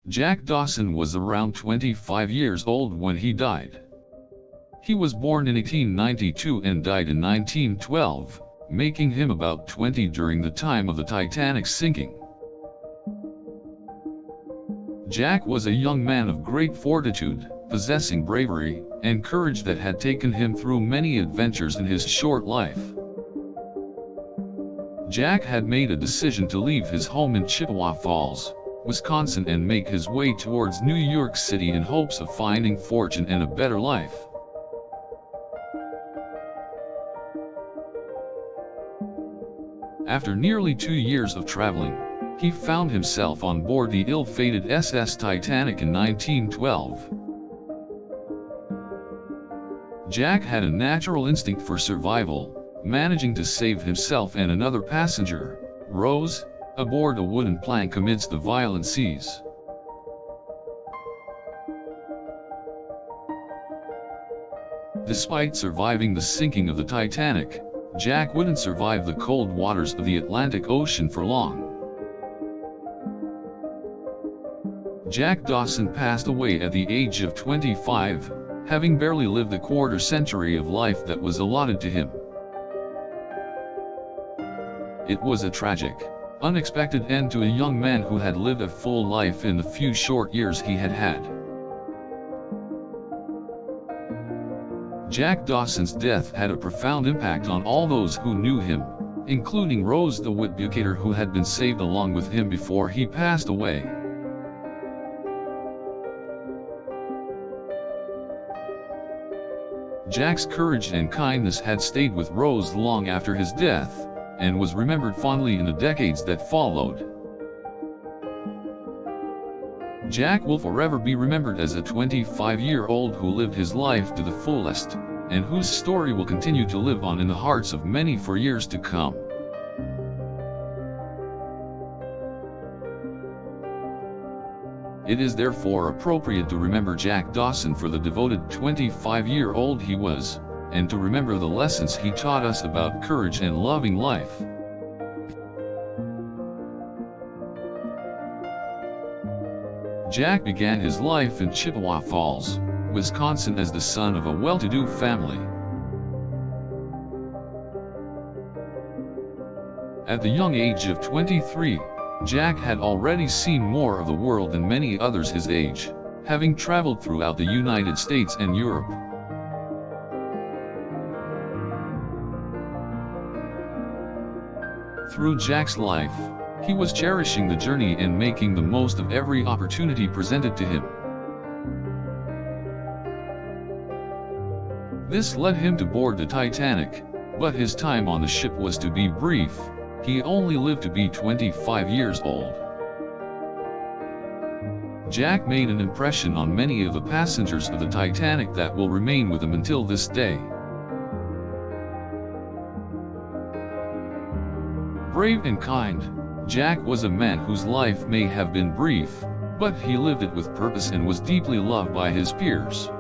Jack Dawson was around 25 years old when he died. He was born in 1892 and died in 1912, making him about 20 during the time of the Titanic's sinking. Jack was a young man of great fortitude, possessing bravery and courage that had taken him through many adventures in his short life. Jack had made a decision to leave his home in Chippewa Falls, Wisconsin, and make his way towards New York City in hopes of finding fortune and a better life. After nearly 2 years of traveling, he found himself on board the ill-fated SS Titanic in 1912. Jack had a natural instinct for survival, managing to save himself and another passenger, Rose, aboard a wooden plank amidst the violent seas. Despite surviving the sinking of the Titanic, Jack wouldn't survive the cold waters of the Atlantic Ocean for long. Jack Dawson passed away at the age of 25, having barely lived the quarter-century of life that was allotted to him. It was a tragic, unexpected end to a young man who had lived a full life in the few short years he had had. Jack Dawson's death had a profound impact on all those who knew him, including Rose the Whitbucator, who had been saved along with him before he passed away. Jack's courage and kindness had stayed with Rose long after his death, and was remembered fondly in the decades that followed. Jack will forever be remembered as a 25-year-old who lived his life to the fullest, and whose story will continue to live on in the hearts of many for years to come. It is therefore appropriate to remember Jack Dawson for the devoted 25-year-old he was, and to remember the lessons he taught us about courage and loving life. Jack began his life in Chippewa Falls, Wisconsin as the son of a well-to-do family. At the young age of 23, Jack had already seen more of the world than many others his age, having traveled throughout the United States and Europe. Through Jack's life, he was cherishing the journey and making the most of every opportunity presented to him. This led him to board the Titanic, but his time on the ship was to be brief. He only lived to be 25 years old. Jack made an impression on many of the passengers of the Titanic that will remain with him until this day. Brave and kind, Jack was a man whose life may have been brief, but he lived it with purpose and was deeply loved by his peers.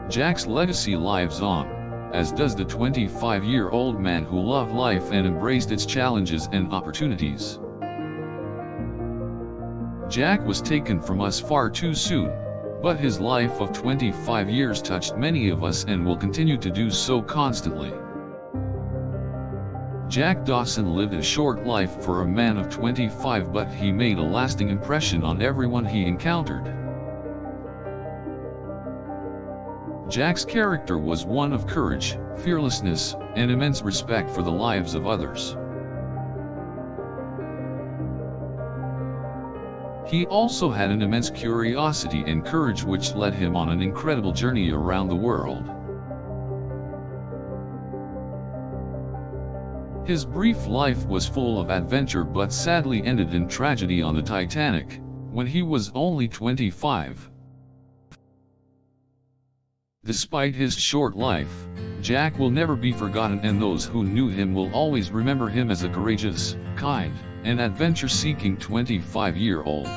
Jack's legacy lives on, as does the 25-year-old man who loved life and embraced its challenges and opportunities. Jack was taken from us far too soon, but his life of 25 years touched many of us and will continue to do so constantly. Jack Dawson lived a short life for a man of 25, but he made a lasting impression on everyone he encountered. Jack's character was one of courage, fearlessness, and immense respect for the lives of others. He also had an immense curiosity and courage which led him on an incredible journey around the world. His brief life was full of adventure but sadly ended in tragedy on the Titanic, when he was only 25. Despite his short life, Jack will never be forgotten, and those who knew him will always remember him as a courageous, kind, and adventure-seeking 25-year-old.